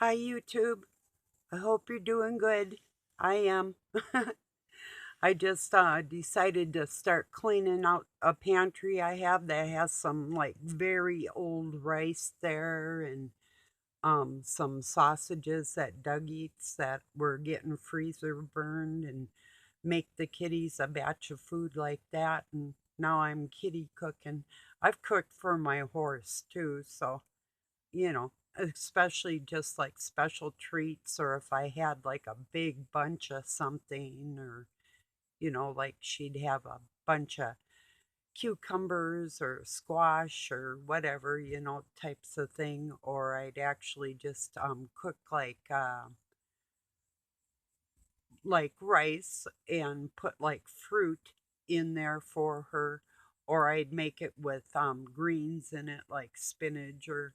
Hi, YouTube. I hope you're doing good. I am. I just decided to start cleaning out a pantry I have that has some like very old rice there and some sausages that Doug eats that were getting freezer burned and make the kitties a batch of food like that. And now I'm kitty cooking. I've cooked for my horse too, so especially just like special treats, or if I had like a big bunch of something, or, like she'd have a bunch of cucumbers or squash or whatever, types of thing, or I'd actually just cook like rice and put like fruit in there for her, or I'd make it with greens in it like spinach, or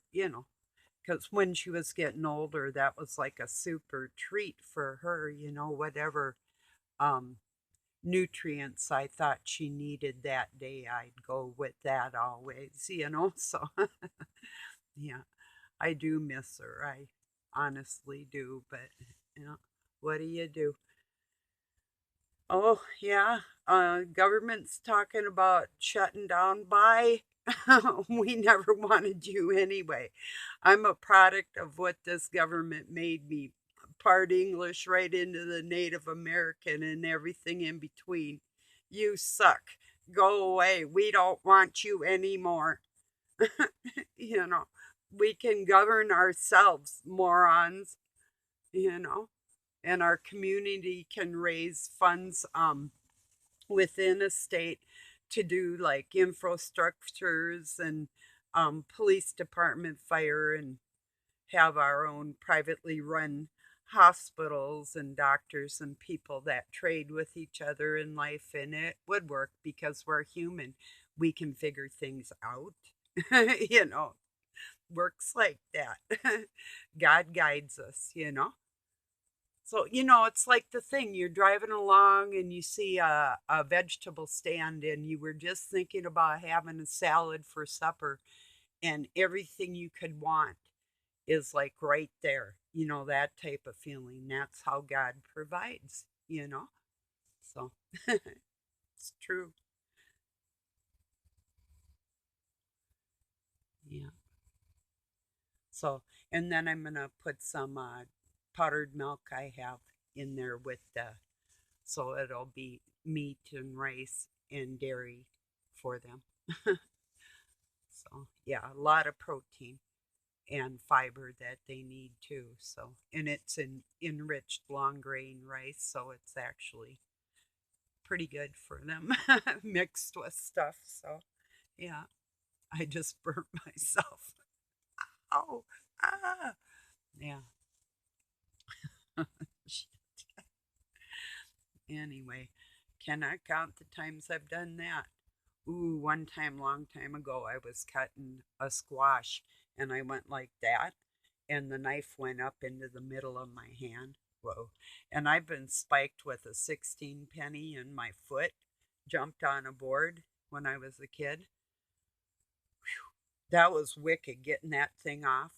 because when she was getting older, that was like a super treat for her, whatever um, nutrients I thought she needed that day, I'd go with that always. So, yeah, I do miss her. I honestly do, but, you know, what do you do? Oh, yeah, government's talking about shutting down by. We never wanted you anyway. I'm a product of what this government made me, part English right into the Native American and everything in between. You suck. Go away. We don't want you anymore. you know, we can govern ourselves, morons, you know, and our community can raise funds within a state to do like infrastructures and police department, fire, and have our own privately run hospitals and doctors and people that trade with each other in life. And it would work because we're human. We can figure things out. you know, Works like that. God guides us. So, it's like the thing you're driving along and you see a vegetable stand and you were just thinking about having a salad for supper, and everything you could want is like right there. That type of feeling. That's how God provides. So it's true. Yeah. So, and then I'm going to put some powdered milk I have in there with so it'll be meat and rice and dairy for them. So, yeah, a lot of protein and fiber that they need too. So, and it's an enriched long grain rice, so it's actually pretty good for them mixed with stuff. So, yeah, I just burnt myself. Oh, ah, yeah. Anyway, cannot count the times I've done that. Ooh, one time, long time ago, I was cutting a squash and I went like that, and the knife went up into the middle of my hand. Whoa. And I've been spiked with a 16 penny in my foot, jumped on a board when I was a kid. That was wicked getting that thing off.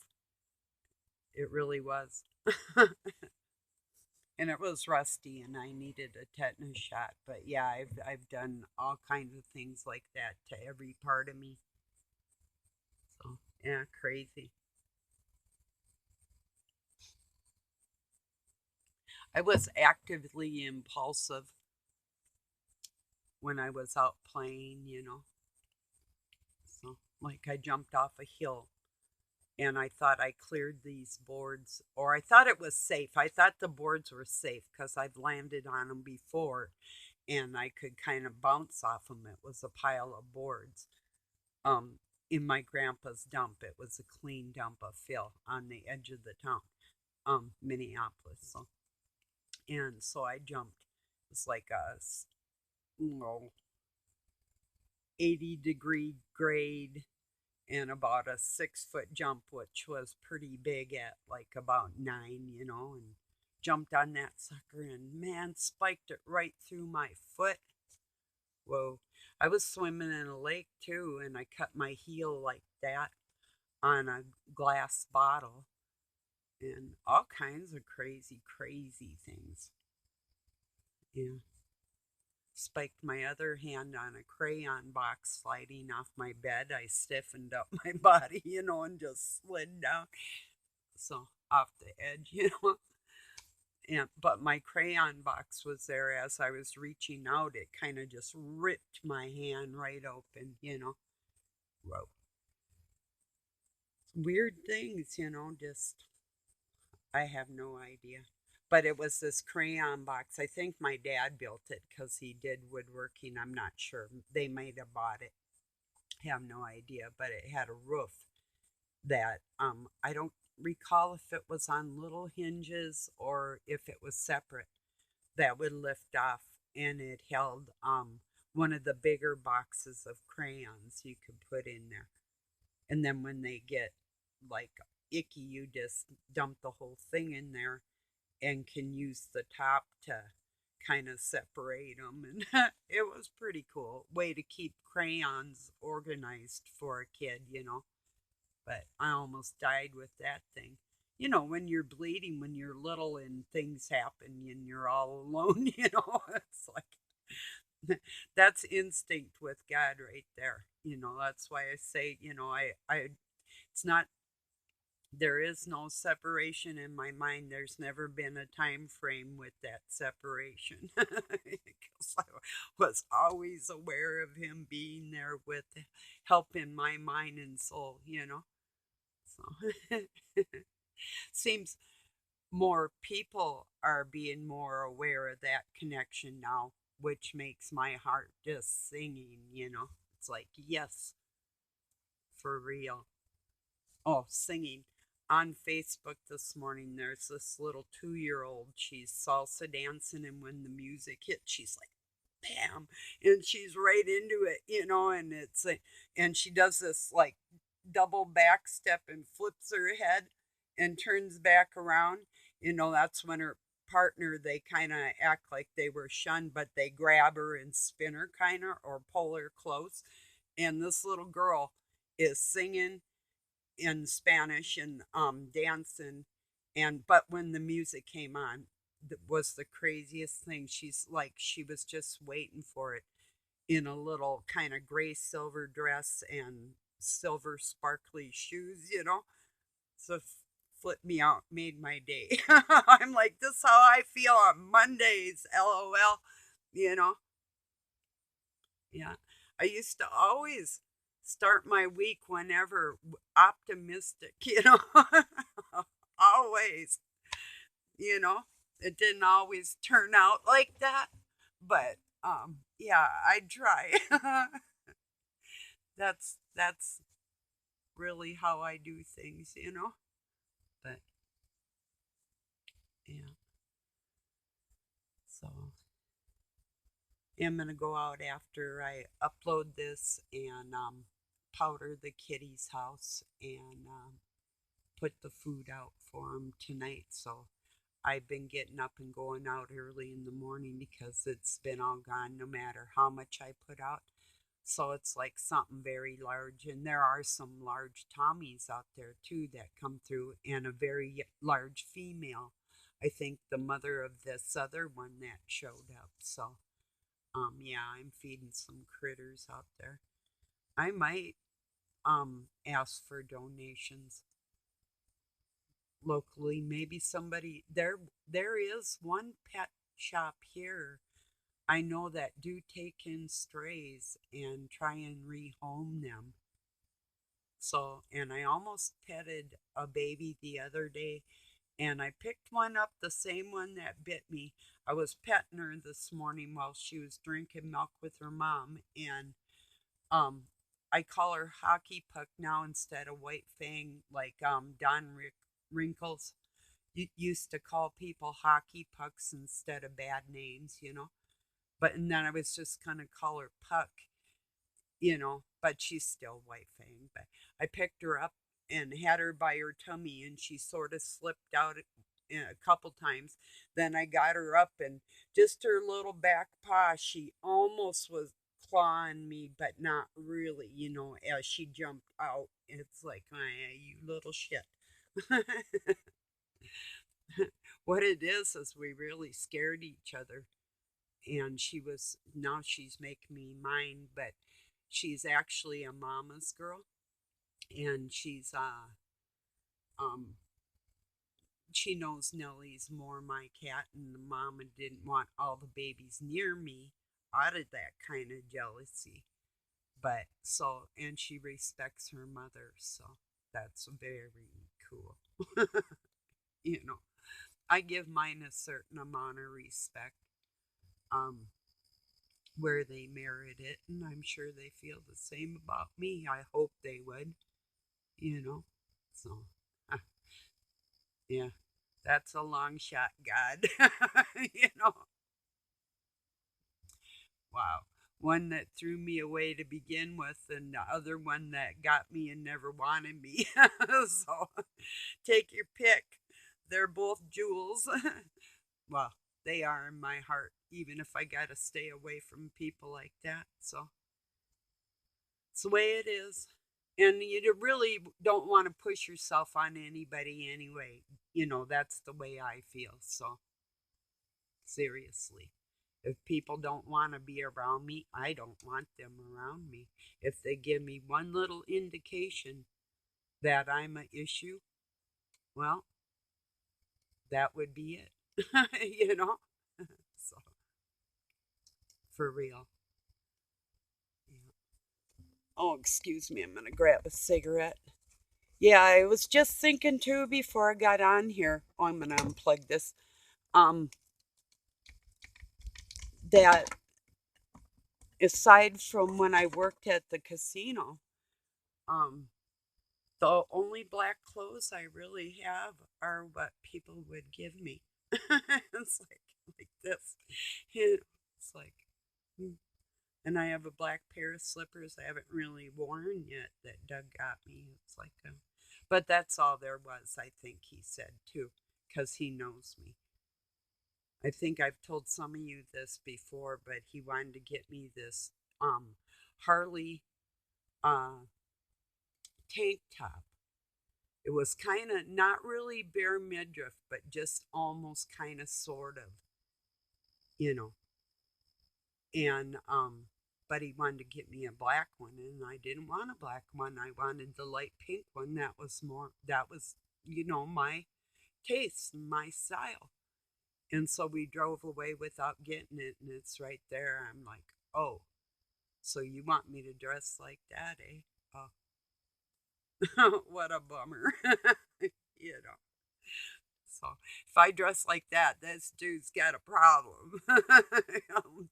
It really was. And it was rusty and I needed a tetanus shot. But yeah, I've done all kinds of things like that to every part of me. So yeah, crazy. I was actively impulsive when I was out playing. So like I jumped off a hill and I thought I cleared these boards, or I thought it was safe. I thought the boards were safe because I've landed on them before and I could kind of bounce off them. It was a pile of boards. Um, in my grandpa's dump, it was a clean dump of fill on the edge of the town, Minneapolis. So I jumped. It's like a you know, 80-degree grade and about a 6 foot jump, which was pretty big at like about 9, and jumped on that sucker and man, spiked it right through my foot. Whoa. I was swimming in a lake too, and I cut my heel like that on a glass bottle. and all kinds of crazy, crazy things. Yeah. Spiked my other hand on a crayon box sliding off my bed. I stiffened up my body, and just slid down. So off the edge. But my crayon box was there as I was reaching out. It kind of just ripped my hand right open. Whoa. Weird things, just I have no idea. But it was this crayon box. I think my dad built it because he did woodworking. I'm not sure. They might have bought it. I have no idea. But it had a roof that I don't recall if it was on little hinges or if it was separate that would lift off, and it held one of the bigger boxes of crayons you could put in there. And then when they get like icky, you just dump the whole thing in there and can use the top to kind of separate them. And it was pretty cool way to keep crayons organized for a kid. But I almost died with that thing. When you're bleeding, when you're little and things happen and you're all alone, it's like that's instinct with God right there. That's why I say, it's not, there is no separation in my mind. There's never been a time frame with that separation because I was always aware of him being there with help in my mind and soul. So seems more people are being more aware of that connection now, which makes my heart just singing. It's like, yes, for real. Oh, singing. On Facebook this morning, there's this little 2-year old. She's salsa dancing, and when the music hits, she's like, bam, and she's right into it, and she does this like double back step and flips her head and turns back around. That's when her partner, they kind of act like they were shunned, but they grab her and spin her kind of or pull her close. And this little girl is singing in Spanish and dancing. And but when the music came on, that was the craziest thing. She's like, she was just waiting for it, in a little kind of gray silver dress and silver sparkly shoes. So flipped me out, made my day. I'm like, this is how I feel on Mondays, LOL. You know, yeah. I used to always start my week whenever optimistic. Always, you know. It didn't always turn out like that, but yeah, I try. That's really how I do things. But yeah, so I'm gonna go out after I upload this and powder the kitty's house and put the food out for them tonight. So I've been getting up and going out early in the morning because it's been all gone no matter how much I put out. So it's like something very large. And there are some large Tommies out there too that come through, and a very large female. I think the mother of this other one that showed up. So, yeah, I'm feeding some critters out there. I might ask for donations locally. Maybe somebody there is one pet shop here I know that do take in strays and try and rehome them. So, and I almost petted a baby the other day, and I picked one up, the same one that bit me. I was petting her this morning while she was drinking milk with her mom, and um I call her Hockey Puck now instead of White Fang, like Don Wrinkles used to call people hockey pucks instead of bad names. But and then I was just gonna call her Puck, but she's still White Fang. But I picked her up and had her by her tummy, and she sort of slipped out a couple times. Then I got her up, and just her little back paw, she almost was clawing me, but not really, as she jumped out. It's like, you little shit. What it is we really scared each other. And now she's making me mine, but she's actually a mama's girl. And um, she knows Nellie's more my cat, and the mama didn't want all the babies near me out of that kind of jealousy. But so, and she respects her mother, so that's very cool. you know, I give mine a certain amount of respect, um, where they merit it, and I'm sure they feel the same about me. I hope they would, you know. So, yeah, that's a long shot, God. you know, wow. One that threw me away to begin with, and the other one that got me and never wanted me. so, take your pick. They're both jewels. well, they are in my heart, even if I got to stay away from people like that. So, it's the way it is. And you really don't want to push yourself on anybody anyway. That's the way I feel. So, seriously. If people don't want to be around me, I don't want them around me. If they give me one little indication that I'm an issue, well, that would be it. So, for real. Yeah. Oh, excuse me. I'm going to grab a cigarette. Yeah, I was just thinking too before I got on here. Oh, I'm going to unplug this. Um, that aside from when I worked at the casino, um, the only black clothes I really have are what people would give me. it's like this. It's like, hmm. And I have a black pair of slippers I haven't really worn yet that Doug got me. It's like but that's all there was, I think he said too, because he knows me. I think I've told some of you this before, but he wanted to get me this Harley uh, tank top. It was kind of not really bare midriff, but just almost kind of sort of, you know. And but he wanted to get me a black one, and I didn't want a black one. I wanted the light pink one. That was my taste, my style. And so we drove away without getting it, and it's right there. I'm like, oh, so you want me to dress like that, eh? Oh, what a bummer. you know. So if I dress like that, this dude's got a problem.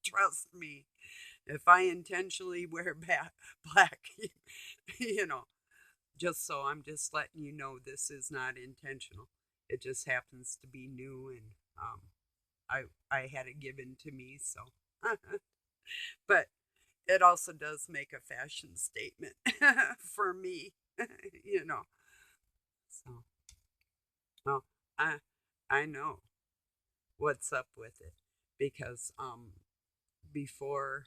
Trust me. If I intentionally wear black, you know, just so I'm just letting you know this is not intentional. It just happens to be new, and I had it given to me, so. but it also does make a fashion statement for me, you know. So, well, I I know what's up with it because before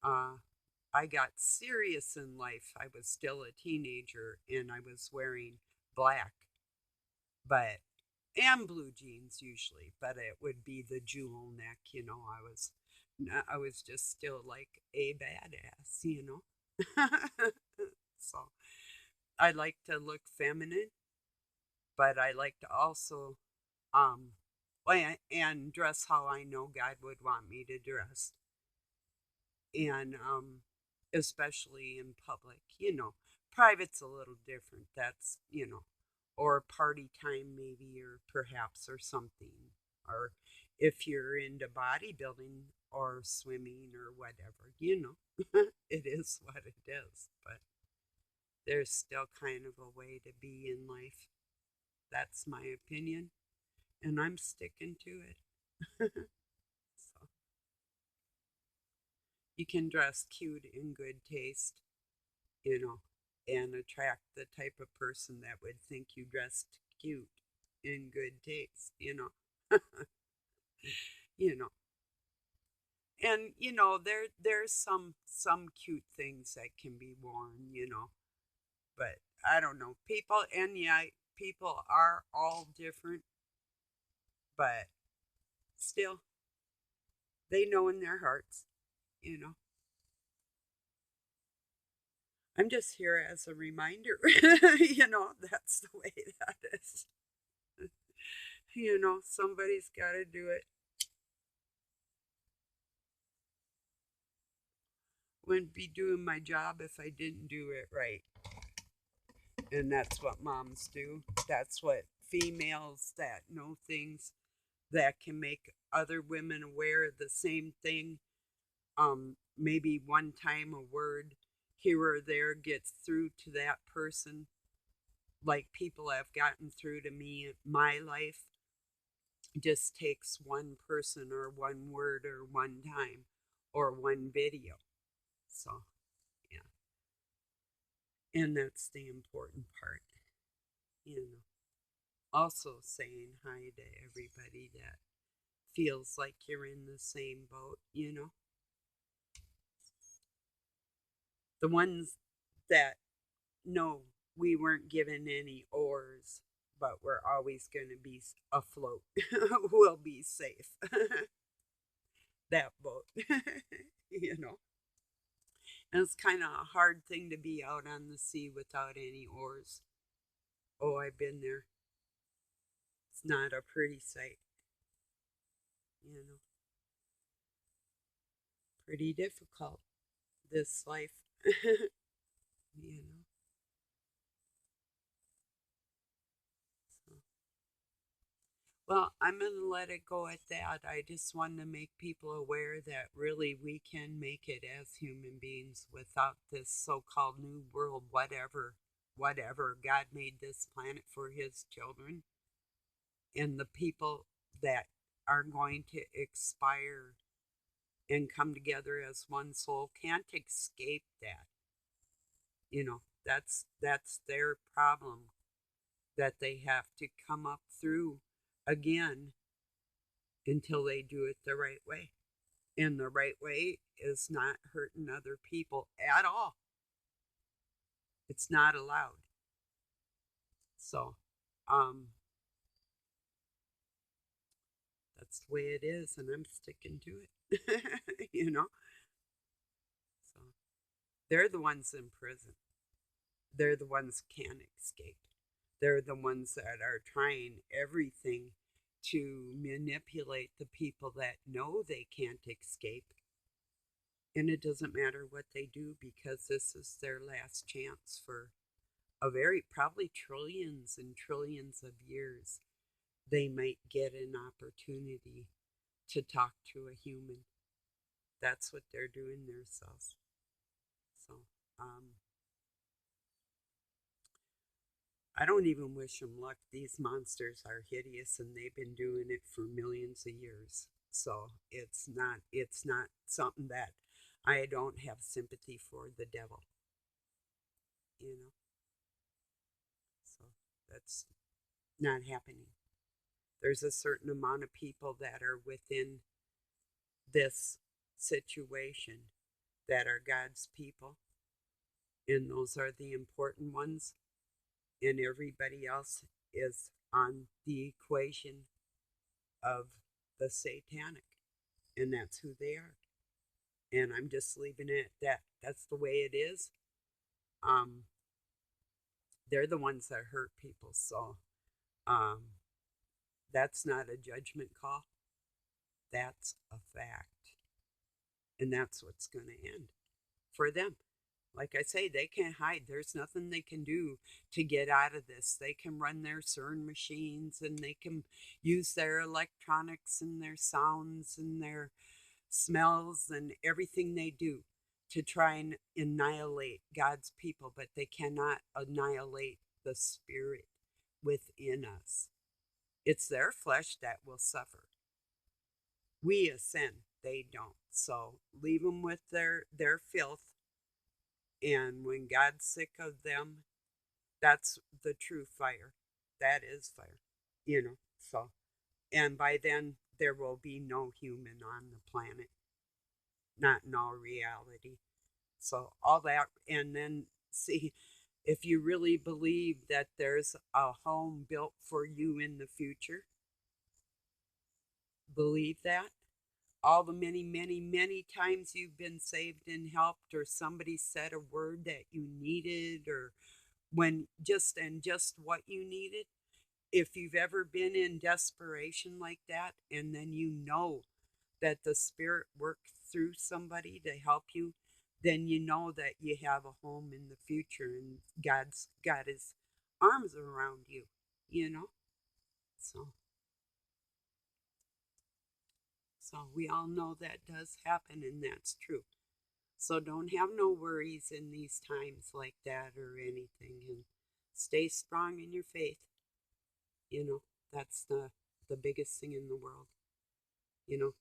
uh I got serious in life, I was still a teenager and I was wearing black, but and blue jeans usually, but it would be the jewel neck, I was just still like a badass, so I like to look feminine, but I like to also um and dress how I know God would want me to dress. And especially in public, private's a little different. That's, or party time maybe, or perhaps, or something. Or if you're into bodybuilding or swimming or whatever, it is what it is. But there's still kind of a way to be in life. That's my opinion, and I'm sticking to it. so you can dress cute in good taste, you know, and attract the type of person that would think you dressed cute in good taste, you know. And there's some cute things that can be worn, but I don't know. People, and yeah, people are all different. But still, they know in their hearts, you know. I'm just here as a reminder, that's the way that is. Somebody's got to do it. Wouldn't be doing my job if I didn't do it right. And that's what moms do. That's what females that know things that can make other women aware of the same thing. Maybe one time a word here or there gets through to that person, like people have gotten through to me in my life. It just takes one person or one word or one time or one video. So, yeah. And that's the important part, you know. Also saying hi to everybody that feels like you're in the same boat. The ones that know we weren't given any oars, but we're always going to be afloat. We'll be safe. That boat, you know. And it's kind of a hard thing to be out on the sea without any oars. Oh, I've been there. It's not a pretty sight, you know. Pretty difficult, this life, you know. So, well, I'm going to let it go at that. I just wanted to make people aware that really we can make it as human beings without this so called new world, whatever. God made this planet for his children, and the people that are going to expire and come together as one soul can't escape that. That's their problem, that they have to come up through again until they do it the right way. And the right way is not hurting other people at all. It's not allowed. So, that's the way it is, and I'm sticking to it. So they're the ones in prison. They're the ones can't escape. They're the ones that are trying everything to manipulate the people that know they can't escape. And it doesn't matter what they do because this is their last chance for probably trillions and trillions of years. They might get an opportunity to talk to a human. That's what they're doing themselves. So, I don't even wish them luck. These monsters are hideous and they've been doing it for millions of years. So it's not something that I don't have sympathy for the devil, you know. So that's not happening. There's a certain amount of people that are within this situation that are God's people, and those are the important ones, and everybody else is on the equation of the satanic, and that's who they are. And I'm just leaving it at that. That's the way it is. Um, they're the ones that hurt people, so um, that's not a judgment call. That's a fact, and that's what's going to end for them. Like I say, they can't hide. There's nothing they can do to get out of this. They can run their CERN machines and they can use their electronics and their sounds and their smells and everything they do to try and annihilate God's people, but they cannot annihilate the spirit within us. It's their flesh that will suffer. We ascend, they don't. So leave them with their filth. And when God's sick of them, that's the true fire. That is fire. So, and by then, there will be no human on the planet, not in all reality. So, all that, and then see, if you really believe that there's a home built for you in the future, believe that? All the many, many, many times you've been saved and helped, or somebody said a word that you needed, or when just what you needed. If you've ever been in desperation like that, and then you know that the Spirit worked through somebody to help you, then you know that you have a home in the future and God's got his arms around you, you know? So we all know that does happen and that's true. So don't have no worries in these times like that or anything, and stay strong in your faith. You know, that's the biggest thing in the world.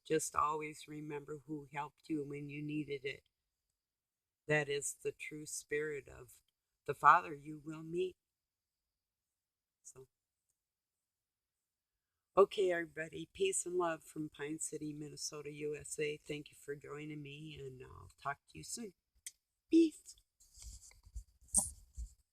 Just always remember who helped you when you needed it. That is the true spirit of the Father you will meet. So, okay, everybody, peace and love from Pine City, Minnesota, USA. Thank you for joining me, and I'll talk to you soon. Peace.